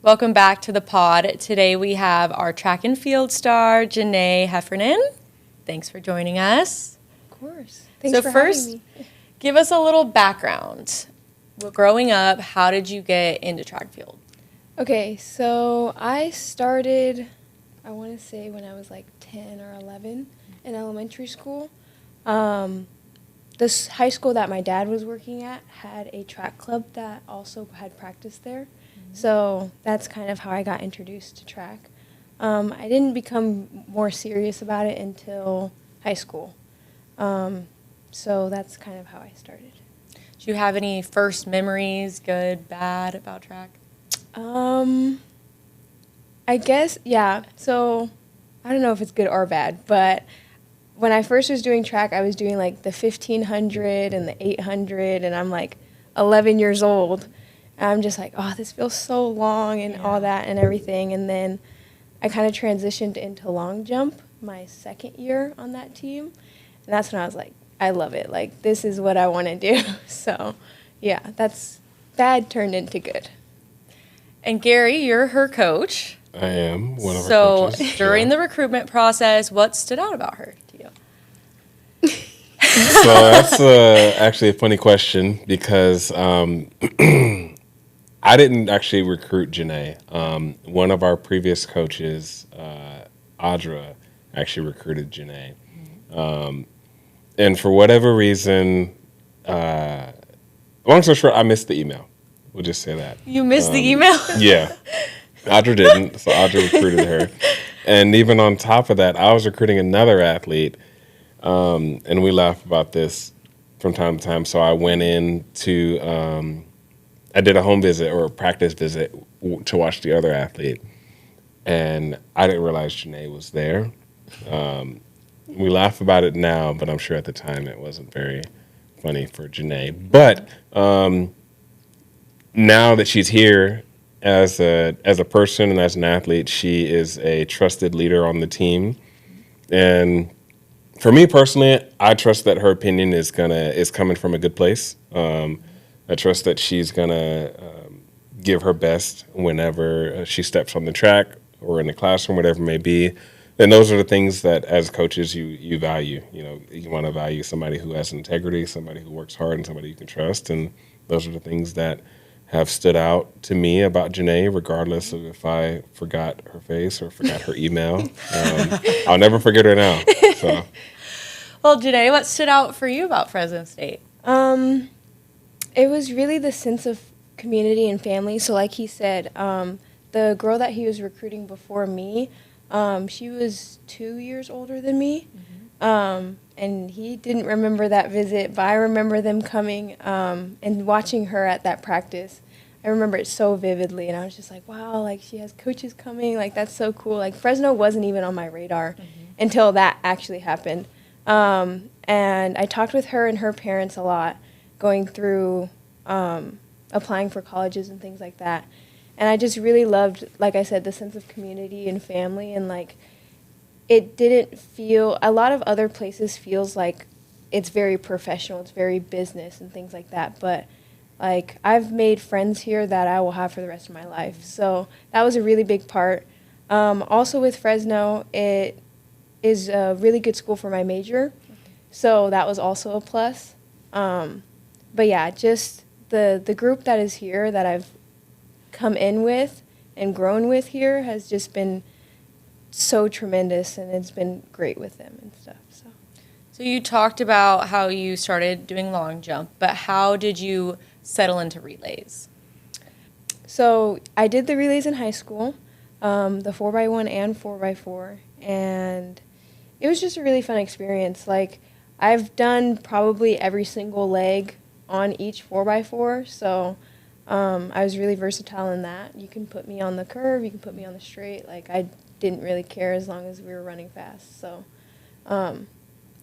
Welcome back to the pod. Today we have our track and field star, Janae Heffernan. Thanks for joining us. Of course. Thanks for having me. Give us a little background. Well, growing up, how did you get into track and field? Okay, so I started, I want to say when I was like 10 or 11 in elementary school. This high school that my dad was working at had a track club that also had practice there. So that's kind of how I got introduced to track. I didn't become more serious about it until high school. So that's kind of how I started. Do you have any first memories, good, bad, about track? I guess, yeah. So I don't know if it's good or bad, but when I first was doing track, I was doing like the 1500 and the 800, and I'm like 11 years old. And I'm just like, oh, this feels so long and all that and everything. And then I kind of transitioned into long jump my second year on that team. And that's when I was like, I love it. Like, this is what I want to do. So, yeah, that's bad turned into good. And Gary, you're her coach. I am one of her coaches. So during the recruitment process, what stood out about her to you? So that's actually a funny question because I didn't actually recruit Janae. One of our previous coaches, Audra, actually recruited Janae. And for whatever reason, long story short, I missed the email. We'll just say that. You missed the email? Yeah. Audra didn't, so Audra recruited her. And even on top of that, I was recruiting another athlete, and we laugh about this from time to time. So I went in to, I did a home visit or a practice visit to watch the other athlete, and I didn't realize Janae was there. We laugh about it now, but I'm sure at the time it wasn't very funny for Janae. But now that she's here as a person and as an athlete, she is a trusted leader on the team. And for me personally, I trust that her opinion is coming from a good place. I trust that she's gonna give her best whenever she steps on the track or in the classroom, whatever it may be. And those are the things that, as coaches, you value. You know, you want to value somebody who has integrity, somebody who works hard, and somebody you can trust. And those are the things that have stood out to me about Janae, regardless of if I forgot her face or forgot her email. I'll never forget her now. So. Well, Janae, what stood out for you about Fresno State? It was really the sense of community and family. So like he said, the girl that he was recruiting before me, she was 2 years older than me. And he didn't remember that visit, but I remember them coming and watching her at that practice. I remember it so vividly, and I was just like, wow, like, she has coaches coming. Like, that's so cool. Like, Fresno wasn't even on my radar until that actually happened. And I talked with her and her parents a lot, going through applying for colleges and things like that. And I just really loved, like I said, the sense of community and family, and, like, it didn't feel, a lot of other places feels like it's very professional, it's very business and things like that, but like, I've made friends here that I will have for the rest of my life. So that was a really big part. Also with Fresno, it is a really good school for my major, so that was also a plus. But yeah, just the group that is here that I've come in with and grown with here has just been so tremendous, and it's been great with them and stuff. So you talked about how you started doing long jump, but how did you settle into relays? So I did the relays in high school, the 4x1 and 4x4, and it was just a really fun experience. Like, I've done probably every single leg on each 4x4, so I was really versatile in that. You can put me on the curve, you can put me on the straight. Like, I didn't really care as long as we were running fast. So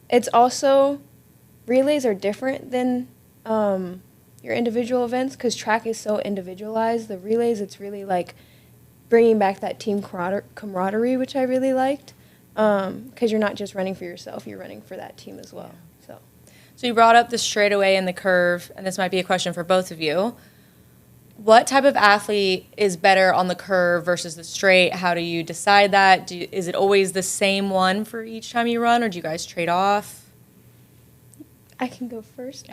it's also, relays are different than your individual events because track is so individualized. The relays, it's really like bringing back that team camaraderie, which I really liked, because you're not just running for yourself, you're running for that team as well. So you brought up the straightaway and the curve, and this might be a question for both of you. What type of athlete is better on the curve versus the straight? How do you decide that? Is it always the same one for each time you run, or do you guys trade off? I can go first.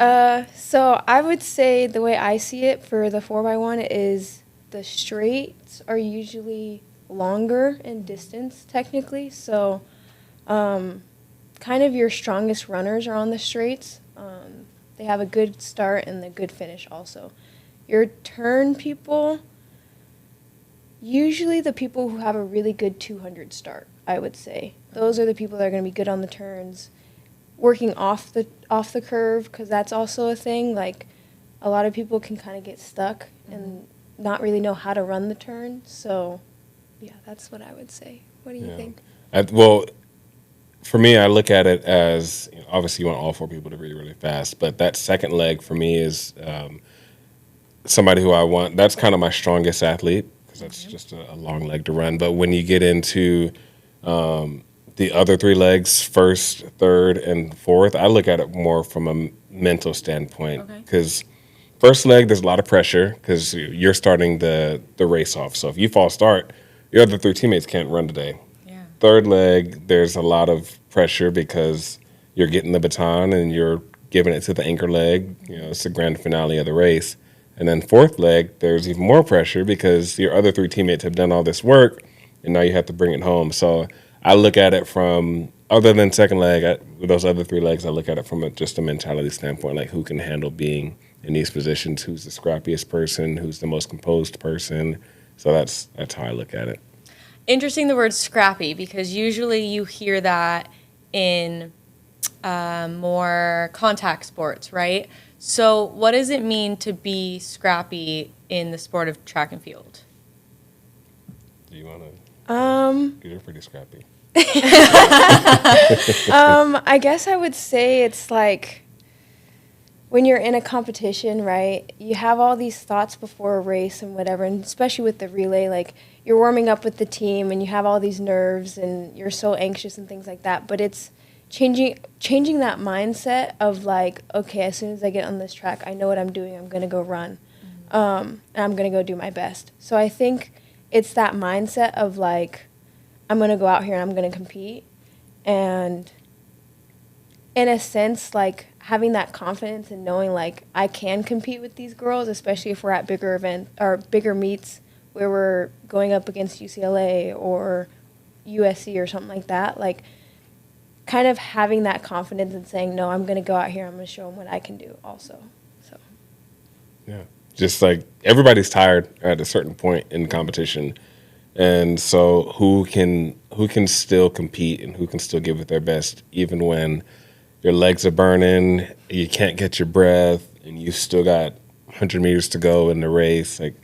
So I would say the way I see it for the 4x1 is the straights are usually longer in distance technically. So kind of your strongest runners are on the straights. They have a good start and a good finish also. Your turn people, usually the people who have a really good 200 start, I would say. Those are the people that are going to be good on the turns. Working off the curve, because that's also a thing. Like, a lot of people can kind of get stuck and not really know how to run the turn. So, yeah, that's what I would say. What do you think? Well, for me, I look at it as, obviously you want all four people to really, really fast, but that second leg for me is somebody who I want. That's kind of my strongest athlete, because that's just a long leg to run. But when you get into the other three legs, first, third, and fourth, I look at it more from a mental standpoint, because first leg, there's a lot of pressure because you're starting the race off. So if you false start, your other three teammates can't run today. Yeah. Third leg, there's a lot of pressure because you're getting the baton and you're giving it to the anchor leg. It's the grand finale of the race. And then fourth leg, there's even more pressure because your other three teammates have done all this work, and now you have to bring it home. So I look at it from, other than second leg, with those other three legs, I look at it from just a mentality standpoint, like who can handle being in these positions, who's the scrappiest person, who's the most composed person. So that's how I look at it. Interesting the word scrappy, because usually you hear that in more contact sports, right? So what does it mean to be scrappy in the sport of track and field? Do you want to? Because you're pretty scrappy. I guess I would say it's like when you're in a competition, right, you have all these thoughts before a race and whatever, and especially with the relay, like you're warming up with the team and you have all these nerves and you're so anxious and things like that, but it's changing that mindset of like, okay, as soon as I get on this track, I know what I'm doing, I'm going to go run, and I'm going to go do my best. So I think it's that mindset of like, I'm going to go out here and I'm going to compete, and in a sense, like having that confidence and knowing like I can compete with these girls, especially if we're at bigger events or bigger meets where we're going up against UCLA or USC or something like that, like kind of having that confidence and saying, no, I'm going to go out here, I'm going to show them what I can do also. So, yeah, just like everybody's tired at a certain point in the competition. And so who can still compete and who can still give it their best, even when your legs are burning, you can't get your breath, and you still got 100 meters to go in the race. Like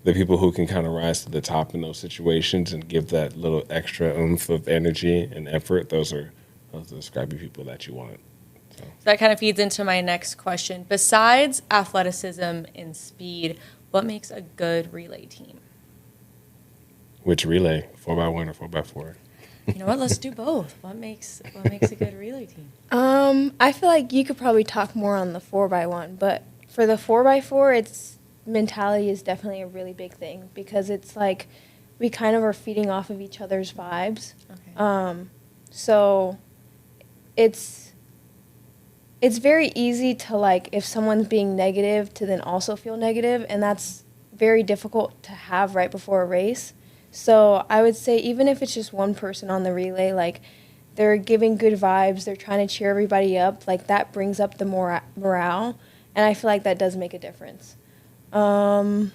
the people who can kind of rise to the top in those situations and give that little extra oomph of energy and effort, those are the scrappy people that you want. So that kind of feeds into my next question. Besides athleticism and speed, what makes a good relay team? Which relay? 4x1 or 4x4? You know what? Let's do both. What makes a good relay team? I feel like you could probably talk more on the 4x1, but for the 4x4, it's mentality is definitely a really big thing, because it's like we kind of are feeding off of each other's vibes. Okay. So it's very easy to, like, if someone's being negative, to then also feel negative, and that's very difficult to have right before a race. So I would say even if it's just one person on the relay, like, they're giving good vibes, they're trying to cheer everybody up, like, that brings up the morale, and I feel like that does make a difference. Yeah,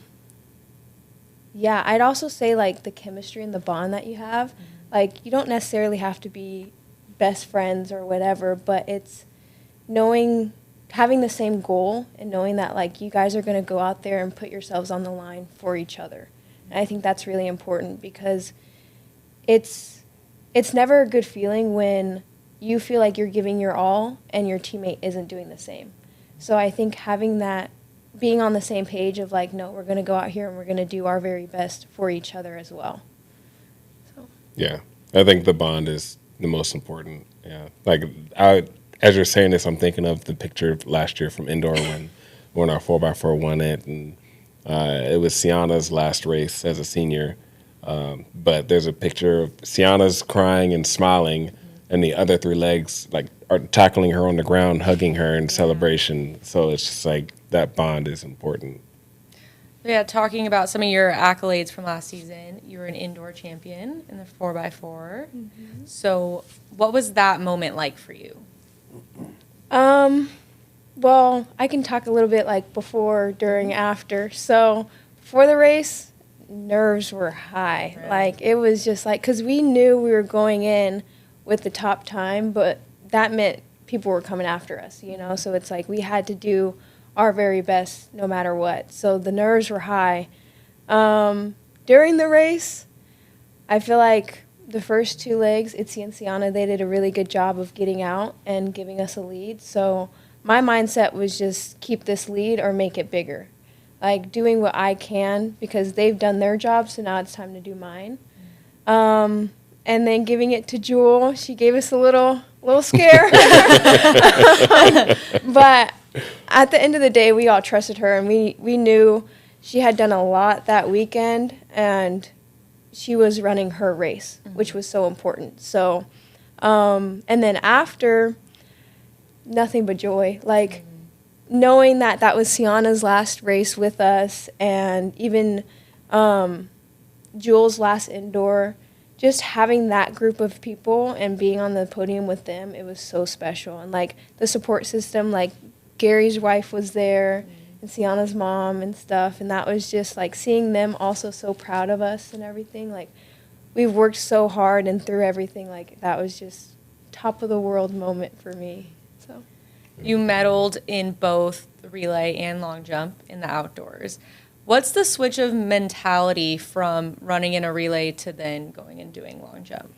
I'd also say, like, the chemistry and the bond that you have. Mm-hmm. Like, you don't necessarily have to be best friends or whatever, but it's having the same goal and knowing that, like, you guys are going to go out there and put yourselves on the line for each other. And I think that's really important, because it's never a good feeling when you feel like you're giving your all and your teammate isn't doing the same. So I think having that, being on the same page of like, no, we're going to go out here and we're going to do our very best for each other as well. So. Yeah, I think the bond is the most important. Yeah, like as you're saying this, I'm thinking of the picture of last year from indoor when our 4x4 won it, and It was Sienna's last race as a senior. But there's a picture of Sienna's crying and smiling, and the other three legs like are tackling her on the ground, hugging her in celebration. So it's just like that bond is important. Yeah, talking about some of your accolades from last season, you were an indoor champion in the 4x4. So what was that moment like for you? Well, I can talk a little bit like before, during, after. So for the race, nerves were high. Right. Like it was just like, because we knew we were going in with the top time, but that meant people were coming after us, you know? So it's like we had to do our very best no matter what. So the nerves were high. During the race, I feel like the first two legs, Itzy and Sienna, they did a really good job of getting out and giving us a lead. So my mindset was just keep this lead or make it bigger. Like doing what I can because they've done their job, so now it's time to do mine. And then giving it to Jewel, she gave us a little scare. But at the end of the day, we all trusted her, and we knew she had done a lot that weekend, and she was running her race, which was so important. So, and then after, nothing but joy. Like, knowing that that was Sienna's last race with us, and even Jewel's last indoor, just having that group of people and being on the podium with them, it was so special. And, like, the support system, like, Gary's wife was there, and Sienna's mom and stuff, and that was just, like, seeing them also so proud of us and everything. Like, we've worked so hard and through everything, like, that was just top of the world moment for me. So You medaled in both the relay and long jump in the outdoors. What's the switch of mentality from running in a relay to then going and doing long jump?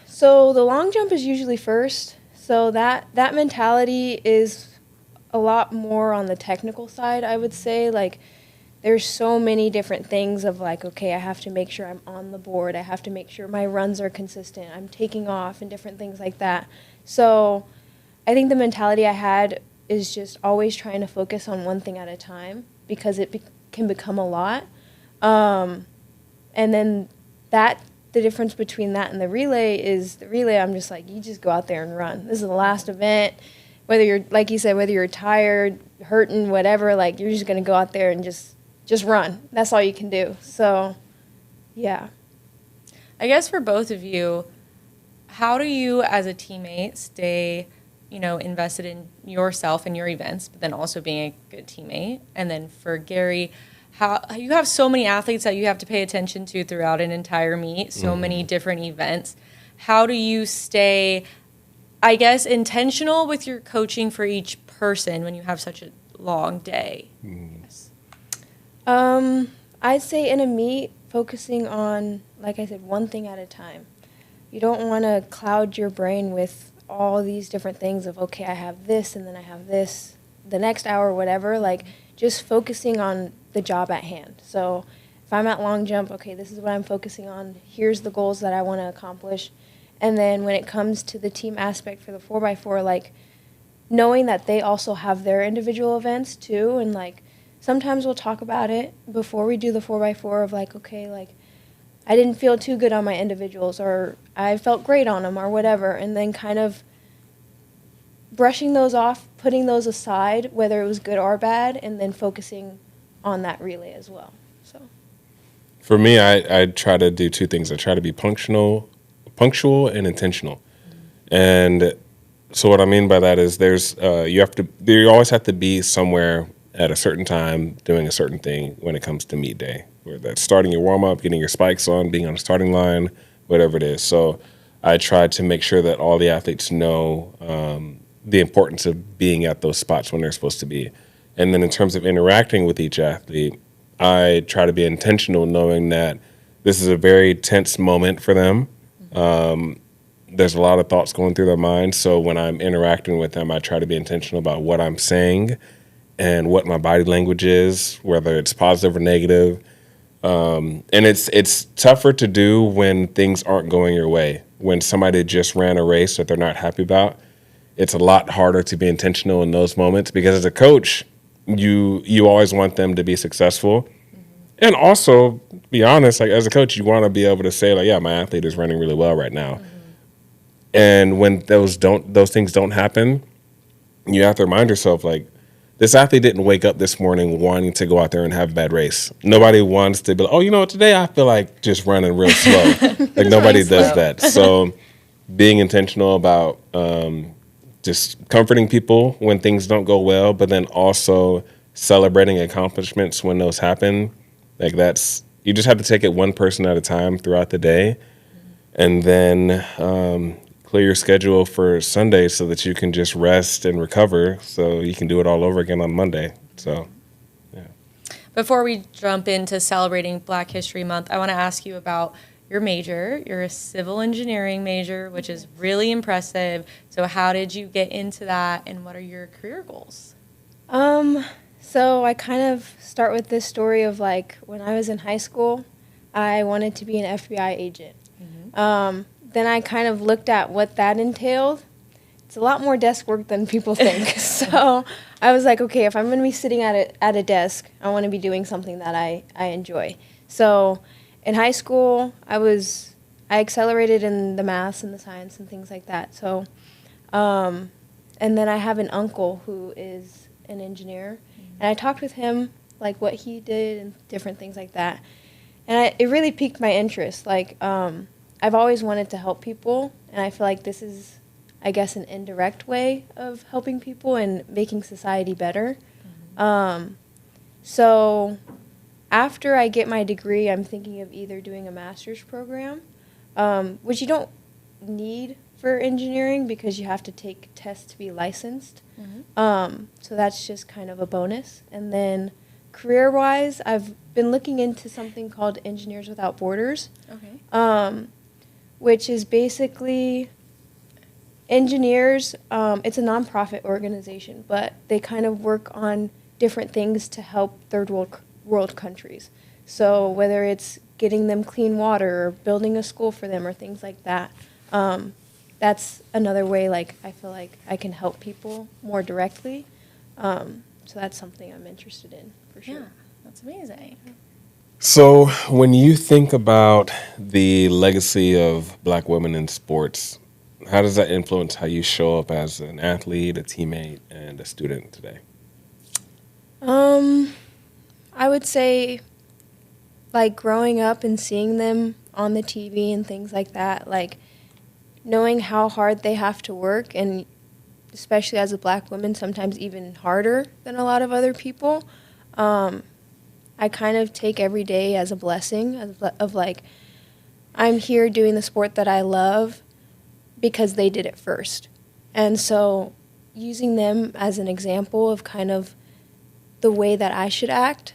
So the long jump is usually first. So that mentality is a lot more on the technical side, I would say. Like, there's so many different things of like, okay, I have to make sure I'm on the board. I have to make sure my runs are consistent. I'm taking off and different things like that. So I think the mentality I had is just always trying to focus on one thing at a time because it can become a lot. And then the difference between that and the relay is the relay, I'm just like, you just go out there and run. This is the last event. Whether you're, like you said, whether you're tired, hurting, whatever, like you're just going to go out there and just run. That's all you can do. So, yeah. I guess for both of you, how do you as a teammate stay, invested in yourself and your events, but then also being a good teammate? And then for Gary, how you have so many athletes that you have to pay attention to throughout an entire meet, so many different events. How do you stay, I guess, intentional with your coaching for each person when you have such a long day? Yes. I'd say in a meet, focusing on, like I said, one thing at a time. You don't want to cloud your brain with all these different things of, okay, I have this and then I have this the next hour, whatever. Like, just focusing on the job at hand. So if I'm at long jump, okay, this is what I'm focusing on. Here's the goals that I want to accomplish. And then when it comes to the team aspect for the 4x4, like, knowing that they also have their individual events too, and like, sometimes we'll talk about it before we do the 4x4 of like, okay, like, I didn't feel too good on my individuals, or I felt great on them, or whatever, and then kind of brushing those off, putting those aside, whether it was good or bad, and then focusing on that relay as well. So, For me, I try to do two things. I try to be punctual and intentional. And so what I mean by that is you always have to be somewhere at a certain time doing a certain thing when it comes to meet day, whether that's starting your warm-up, getting your spikes on, being on the starting line, whatever it is. So I try to make sure that all the athletes know the importance of being at those spots when they're supposed to be. And then in terms of interacting with each athlete, I try to be intentional, knowing that this is a very tense moment for them. There's a lot of thoughts going through their minds. So when I'm interacting with them, I try to be intentional about what I'm saying and what my body language is, whether it's positive or negative. And it's tougher to do when things aren't going your way. When somebody just ran a race that they're not happy about, it's a lot harder to be intentional in those moments, because as a coach, you always want them to be successful. And also, be honest, like as a coach, you want to be able to say like, yeah, my athlete is running really well right now. And when those things don't happen, you have to remind yourself like, this athlete didn't wake up this morning wanting to go out there and have a bad race. Nobody wants to be like, oh, you know what, today I feel like just running real slow. Like nobody does that. So being intentional about just comforting people when things don't go well, but then also celebrating accomplishments when those happen. Like you just have to take it one person at a time throughout the day, and then clear your schedule for Sunday so that you can just rest and recover so you can do it all over again on Monday. So, yeah. Before we jump into celebrating Black History Month, I want to ask you about your major. You're a civil engineering major, which is really impressive. So how did you get into that, and what are your career goals? So I kind of start with this story of like when I was in high school, I wanted to be an FBI agent. Then I kind of looked at what that entailed. It's a lot more desk work than people think. So I was like, okay, if I'm going to be sitting at a desk, I want to be doing something that I enjoy. So in high school, I accelerated in the math and the science and things like that. So, and then I have an uncle who is an engineer, and I talked with him like what he did and different things like that, and it really piqued my interest. Like I've always wanted to help people, and I feel like this is, I guess, an indirect way of helping people and making society better. So after I get my degree, I'm thinking of either doing a master's program, which you don't need for engineering because you have to take tests to be licensed. So that's just kind of a bonus. And then career-wise, I've been looking into something called Engineers Without Borders, which is basically engineers. It's a nonprofit organization, but they kind of work on different things to help third world countries. So whether it's getting them clean water or building a school for them or things like that, that's another way like I feel like I can help people more directly. So that's something I'm interested in for sure. Yeah, that's amazing. So when you think about the legacy of Black women in sports, how does that influence how you show up as an athlete, a teammate, and a student today? I would say, like, growing up and seeing them on the TV and things like that, like, knowing how hard they have to work, and especially as a Black woman, sometimes even harder than a lot of other people, I kind of take every day as a blessing of, like, I'm here doing the sport that I love because they did it first. And so using them as an example of kind of the way that I should act,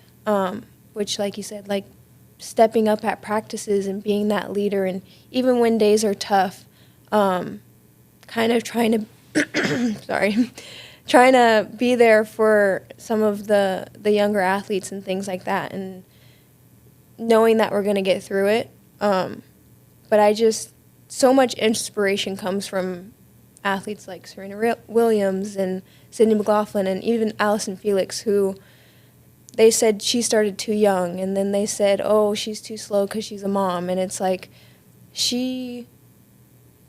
which, like you said, like stepping up at practices and being that leader, and even when days are tough, kind of trying to, trying to be there for some of the younger athletes and things like that, and knowing that we're going to get through it. But so much inspiration comes from athletes like Serena Williams and Sydney McLaughlin and even Allison Felix, who they said she started too young, and then they said, oh, she's too slow because she's a mom. And it's like she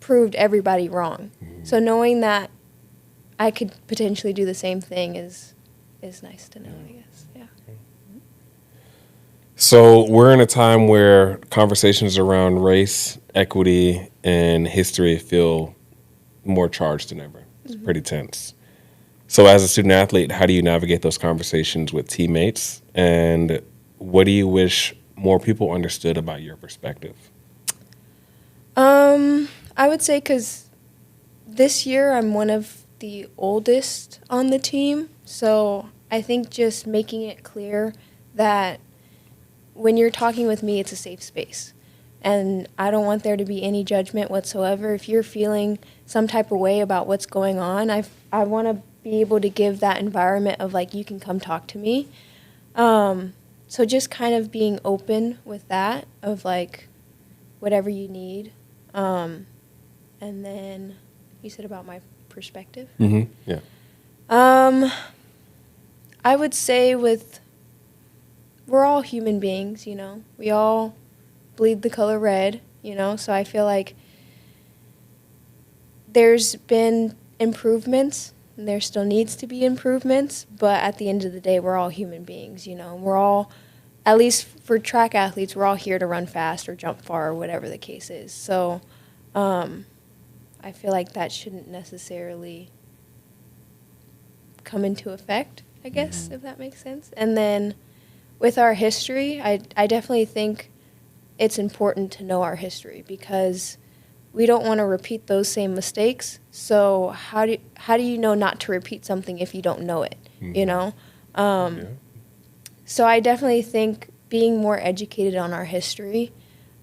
proved everybody wrong. So knowing that I could potentially do the same thing is nice to know, I guess. Yeah. So we're in a time where conversations around race, equity, and history feel more charged than ever. It's pretty tense. So as a student athlete, how do you navigate those conversations with teammates? And what do you wish more people understood about your perspective? I would say because this year I'm one of the oldest on the team, so I think just making it clear that when you're talking with me, it's a safe space. And I don't want there to be any judgment whatsoever. If you're feeling some type of way about what's going on, I want to be able to give that environment of, like, you can come talk to me. So just kind of being open with that of, like, whatever you need. And then you said about my perspective. Mm-hmm. Yeah. I would say we're all human beings, We all bleed the color red, So I feel like there's been improvements, and there still needs to be improvements, but at the end of the day, we're all human beings, We're all, at least for track athletes, we're all here to run fast or jump far or whatever the case is. So I feel like that shouldn't necessarily come into effect, I guess, if that makes sense. And then with our history, I definitely think it's important to know our history because we don't want to repeat those same mistakes. So how do you know not to repeat something if you don't know it, So I definitely think being more educated on our history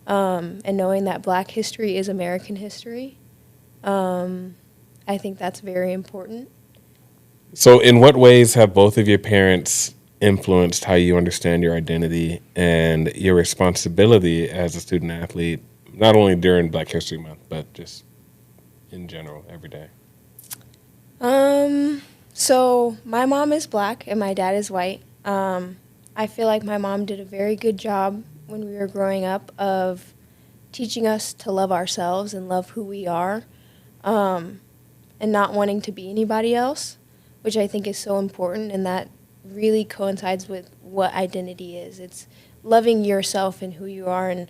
and knowing that Black history is American history, I think that's very important. So in what ways have both of your parents influenced how you understand your identity and your responsibility as a student athlete, not only during Black History Month, but just in general, every day? So my mom is Black and my dad is white. I feel like my mom did a very good job when we were growing up of teaching us to love ourselves and love who we are, and not wanting to be anybody else, which I think is so important, and that really coincides with what identity is. It's loving yourself and who you are, and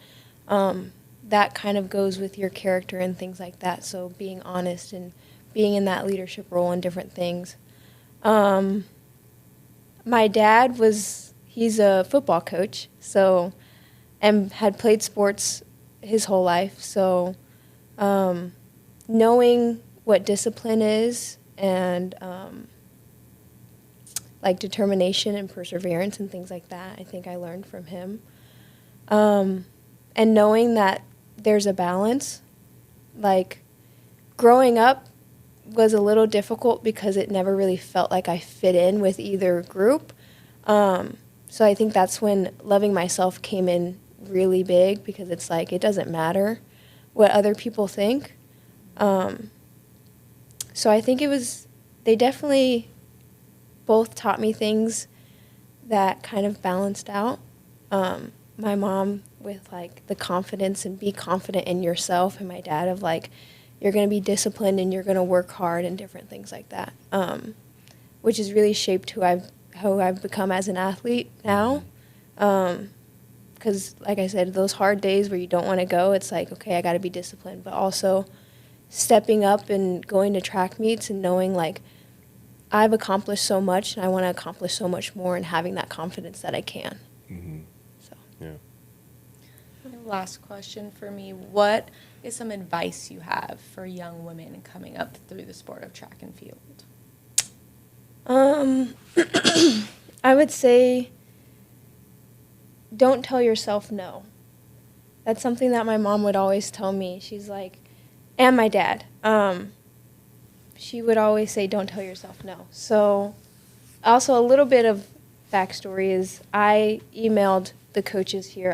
that kind of goes with your character and things like that, so being honest and being in that leadership role and different things. My dad he's a football coach, and had played sports his whole life, so knowing what discipline is and like determination and perseverance and things like that, I think I learned from him. And knowing that there's a balance, like growing up was a little difficult because it never really felt like I fit in with either group. So I think that's when loving myself came in really big because it's like it doesn't matter what other people think. So I think they definitely both taught me things that kind of balanced out. My mom with like the confidence and be confident in yourself, and my dad of like, you're going to be disciplined and you're going to work hard and different things like that, which has really shaped who I've become as an athlete now. Because like I said, those hard days where you don't want to go, it's like, okay, I got to be disciplined, but also stepping up and going to track meets and knowing like I've accomplished so much and I want to accomplish so much more, and having that confidence that I can. Mm-hmm. So. Yeah. Last question for me. What is some advice you have for young women coming up through the sport of track and field? I would say don't tell yourself no. That's something that my mom would always tell me. She's like, and my dad. She would always say, don't tell yourself no. So also a little bit of backstory is I emailed the coaches here.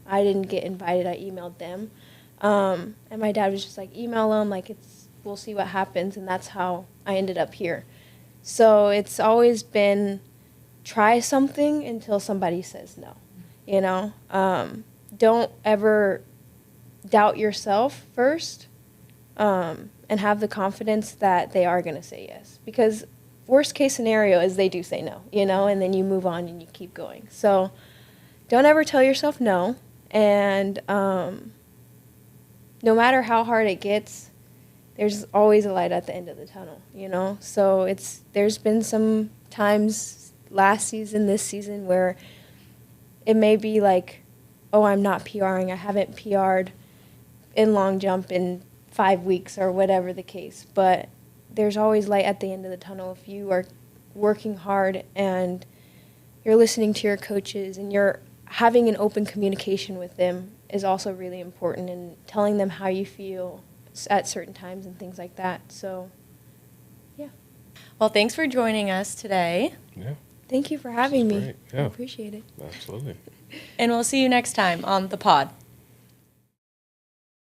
I didn't get invited. I emailed them. And my dad was just like, email them. Like, we'll see what happens. And that's how I ended up here. So it's always been try something until somebody says no, Don't ever doubt yourself first, and have the confidence that they are going to say yes. Because worst case scenario is they do say no, and then you move on and you keep going. So don't ever tell yourself no. And no matter how hard it gets, there's always a light at the end of the tunnel, So there's been some times last season, this season, where it may be like, oh, I'm not PRing. I haven't PR'd in long jump in 5 weeks or whatever the case. But there's always light at the end of the tunnel if you are working hard and you're listening to your coaches and you're having an open communication with them is also really important, and telling them how you feel at certain times and things like that. So, yeah. Well, thanks for joining us today. Yeah. Thank you for having me. Great. Yeah. I appreciate it. Absolutely. And we'll see you next time on the Pawd.